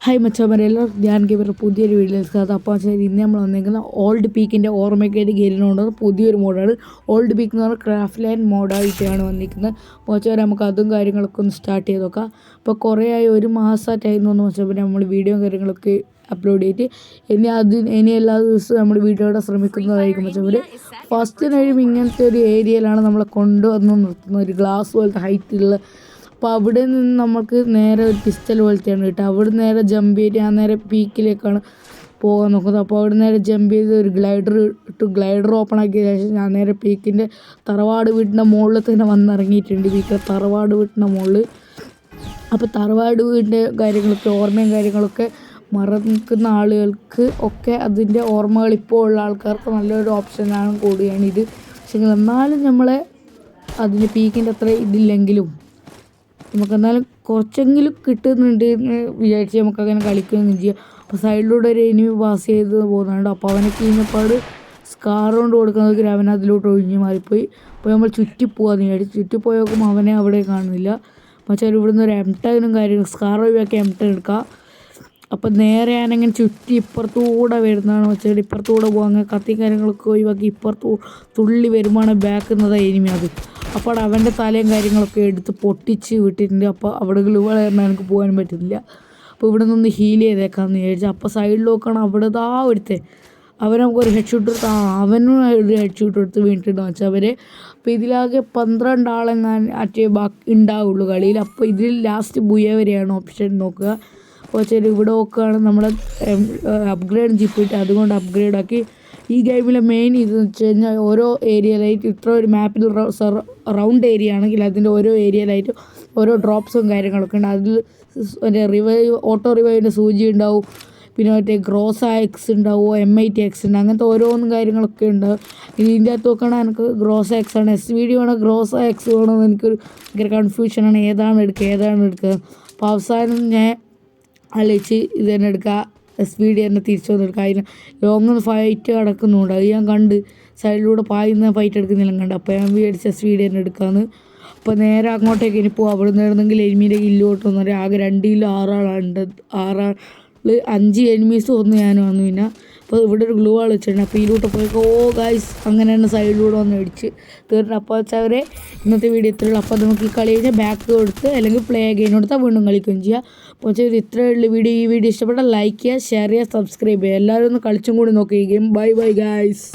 Hi മച്ചാമാരെല്ലാം ഞാൻ gamer പുതിയൊരു വീഡിയോയിലേക്ക് അപ്പോൾ ശരി ഇന്ന് നമ്മൾ വന്നിരിക്കുന്ന ഓൾഡ് പീക്കിൻ്റെ ഓർമ്മയ്ക്കായിട്ട് ഗെയിമിനുണ്ട് പുതിയൊരു മോഡാണ് ഓൾഡ് പീക്ക് എന്ന് പറഞ്ഞാൽ ക്രാഫ്റ്റ് ലാൻഡ് മോഡായിട്ടാണ് വന്നിരിക്കുന്നത് അപ്പോൾ വെച്ചാൽ നമുക്ക് അതും കാര്യങ്ങളൊക്കെ ഒന്ന് സ്റ്റാർട്ട് ചെയ്ത് നോക്കാം അപ്പോൾ കുറേ ആയി ഒരു മാസമായിട്ടായിരുന്നു എന്ന് വെച്ചാൽ നമ്മൾ വീഡിയോ കാര്യങ്ങളൊക്കെ അപ്ലോഡ് ചെയ്തിട്ട് ഇനി എല്ലാ ദിവസവും നമ്മൾ വീഡിയോയുടെ ശ്രമിക്കുന്നതായിരിക്കും വെച്ചാൽ ഫസ്റ്റ് ടൈം ഇങ്ങനത്തെ ഒരു ഏരിയയിലാണ് നമ്മളെ കൊണ്ടുവന്ന് നിർത്തുന്നത് ഒരു ഗ്ലാസ് പോലത്തെ ഹൈറ്റുള്ള. അപ്പോൾ അവിടെ നിന്ന് നമുക്ക് നേരെ ഒരു പിസ്റ്റൽ പോലത്തെയാണ് കിട്ടുക. അവിടെ നേരെ ജമ്പ് ചെയ്ത് ഞാൻ നേരെ പീക്കിലേക്കാണ് പോകാൻ നോക്കുന്നത്. അപ്പോൾ അവിടെ നേരെ ജമ്പ് ചെയ്ത് ഒരു ഗ്ലൈഡർ ഓപ്പൺ ആക്കിയ ശേഷം ഞാൻ നേരെ പീക്കിൻ്റെ തറവാട് വീട്ടിൻ്റെ മുകളിൽ തന്നെ വന്നിറങ്ങിയിട്ടുണ്ട്. പീക്കിലെ തറവാട് വീട്ടിൻ്റെ മുകളിൽ. അപ്പോൾ തറവാട് വീടിൻ്റെ കാര്യങ്ങളൊക്കെ ഓർമ്മയും കാര്യങ്ങളൊക്കെ മറക്കുന്ന ആളുകൾക്ക് ഒക്കെ അതിൻ്റെ ഓർമ്മകൾ ഇപ്പോൾ ഉള്ള ആൾക്കാർക്ക് നല്ലൊരു ഓപ്ഷനാണ് കൂടിയാണ് ഇത്. പക്ഷേ എന്നാലും നമ്മളെ അതിൻ്റെ പീക്കിൻ്റെ അത്ര ഇതില്ലെങ്കിലും നമുക്കെന്നാലും കുറച്ചെങ്കിലും കിട്ടുന്നുണ്ട് എന്ന് വിചാരിച്ച് നമുക്കങ്ങനെ കളിക്കുകയൊന്നും ചെയ്യാം. അപ്പോൾ സൈഡിലൂടെ ഒരു എനിമി പാസ് ചെയ്ത് പോകുന്നുണ്ട്. അപ്പോൾ അവനെ കഴിഞ്ഞപ്പാട് സ്കാർ കൊണ്ട് കൊടുക്കുന്നതൊക്കെ അവൻ അതിലോട്ട് ഒഴിഞ്ഞ് മാറിപ്പോയി. അപ്പോൾ നമ്മൾ ചുറ്റിപ്പോകാന്ന് വിചാരിച്ചു. ചുറ്റിപ്പോയി നോക്കുമ്പോൾ അവനെ അവിടെ കാണുന്നില്ല. പക്ഷേ ഇവിടുന്ന് ഒരു M10 കാര്യങ്ങൾ സ്കാർ ഒഴിവാക്കി M10 എടുക്കുക. അപ്പം നേരെ ഞാനങ്ങനെ ചുറ്റി ഇപ്പുറത്തൂടെ വരുന്നതാണ് വെച്ചാൽ ഇപ്പുറത്തൂടെ പോകുക. അങ്ങനെ കത്തി കാര്യങ്ങളൊക്കെ ഒഴിവാക്കി ഇപ്പുറത്ത് തുള്ളി വരുമ്പോഴാണ് ബാക്കുന്നത് എനിമി അത്. അപ്പോൾ അവൻ്റെ തലയും കാര്യങ്ങളൊക്കെ എടുത്ത് പൊട്ടിച്ച് വിട്ടിട്ടുണ്ട്. അപ്പോൾ അവിടെ ഗ്ലൂവൾ കാരണം എനിക്ക് പോകാൻ പറ്റുന്നില്ല. അപ്പോൾ ഇവിടെ നിന്ന് ഹീൽ ചെയ്തേക്കാമെന്ന് വിചാരിച്ചു. അപ്പോൾ സൈഡിൽ നോക്കണം അവിടെ ഒരുത്തെ അവൻ നമുക്കൊരു ഹെഡ് ഷൂട്ട് എടുത്ത് അവനും ഒരു ഹെഡ് ഷൂട്ട് എടുത്ത് വീണിട്ടുണ്ടോ വെച്ചാൽ അവർ. അപ്പോൾ ഇതിലാകെ 12 ആളെങ്ങാൻ ഉണ്ടാവുള്ളൂ കളിയിൽ. അപ്പോൾ ഇതിൽ ലാസ്റ്റ് ബുയ വരെയാണ് ഓപ്ഷൻ നോക്കുക. അപ്പോൾ വെച്ചാൽ ഇവിടെ നോക്കുകയാണ് നമ്മളെ അപ്ഗ്രേഡ് ജിപ്പിട്ട് അതുകൊണ്ട് അപ്ഗ്രേഡ് ആക്കി. ഈ ഗെയിമിലെ മെയിൻ ഇതെന്ന് വെച്ച് കഴിഞ്ഞാൽ ഓരോ ഏരിയയിലായിട്ട് ഇത്ര ഒരു മാപ്പിൽ റൗണ്ട് ഏരിയ ആണെങ്കിൽ അതിൻ്റെ ഓരോ ഏരിയയിലായിട്ട് ഓരോ ഡ്രോപ്സും കാര്യങ്ങളൊക്കെ ഉണ്ട്. അതിൽ മറ്റേ ഓട്ടോ റിവൈവിൻ്റെ സൂചി ഉണ്ടാവും, പിന്നെ മറ്റേ ഗ്രോസ എക്സ് ഉണ്ടാവും, M80X ഉണ്ട്, അങ്ങനത്തെ ഓരോന്നും കാര്യങ്ങളൊക്കെ ഉണ്ടാവും. ഇതിൻ്റെ അകത്ത് നോക്കുകയാണെങ്കിൽ എനിക്ക് ഗ്രോസ എക്സ് ആണ്, SVD വേണോ ഗ്രോസ എക്സ് വേണോ എന്ന് എനിക്കൊരു ഭയങ്കര കൺഫ്യൂഷനാണ് ഏതാണ് എടുക്കുക. അപ്പോൾ അവസാനം ഞാൻ ആലോചിച്ച് ഇത് തന്നെ എടുക്കുക, SVD തന്നെ തിരിച്ചു വന്നെടുക്കുക. അതിന് ലോങ് ഫൈറ്റ് കിടക്കുന്നുണ്ട്, അത് ഞാൻ കണ്ട് സൈഡിലൂടെ പായുന്ന ഫൈറ്റ് എടുക്കുന്നില്ല കണ്ട്. അപ്പോൾ ഞാൻ വിചാരിച്ച് SVD തന്നെ എടുക്കാമെന്ന്. അപ്പോൾ നേരെ അങ്ങോട്ടേക്ക് ഇനി പോകും. അവിടെ നിന്ന് ഇടുന്നെങ്കിൽ എനിമീൻ്റെ കില്ലോട്ട് വന്നാൽ ആകെ 2 കിലോ 6 ആളുണ്ട്. 6 5 എനിമീസ് ഒന്ന് ഞാനും വന്നു. പിന്നെ അപ്പോൾ ഇവിടെ ഒരു ഗ്ലൂ ആൾ വെച്ചിട്ടുണ്ട്. അപ്പോൾ ഇതിലോട്ട് പോയി ഗൈസ് അങ്ങനെ തന്നെ സൈഡിലൂടെ വന്ന് അടിച്ച് തീർന്നു. അപ്പോൾ വെച്ചാൽ ഇന്നത്തെ വീഡിയോ ഇത്രയുള്ളൂ. അപ്പോൾ നമുക്ക് ഈ കളി കഴിഞ്ഞാൽ ബാക്ക് കൊടുത്ത് അല്ലെങ്കിൽ പ്ലേ അഗൈൻ കൊടുത്താൽ വീണ്ടും കളിക്കുകയും ചെയ്യുക. അപ്പോൾ വെച്ചാൽ ഇത്രയുള്ള വീഡിയോ. ഈ വീഡിയോ ഇഷ്ടപ്പെട്ടാൽ ലൈക്ക് ചെയ്യുക, ഷെയർ ചെയ്യുക, സബ്സ്ക്രൈബ് ചെയ്യുക. എല്ലാവരും ഒന്ന് കളിച്ചും കൂടി നോക്കുക ഈ ഗെയിം. Bye guys.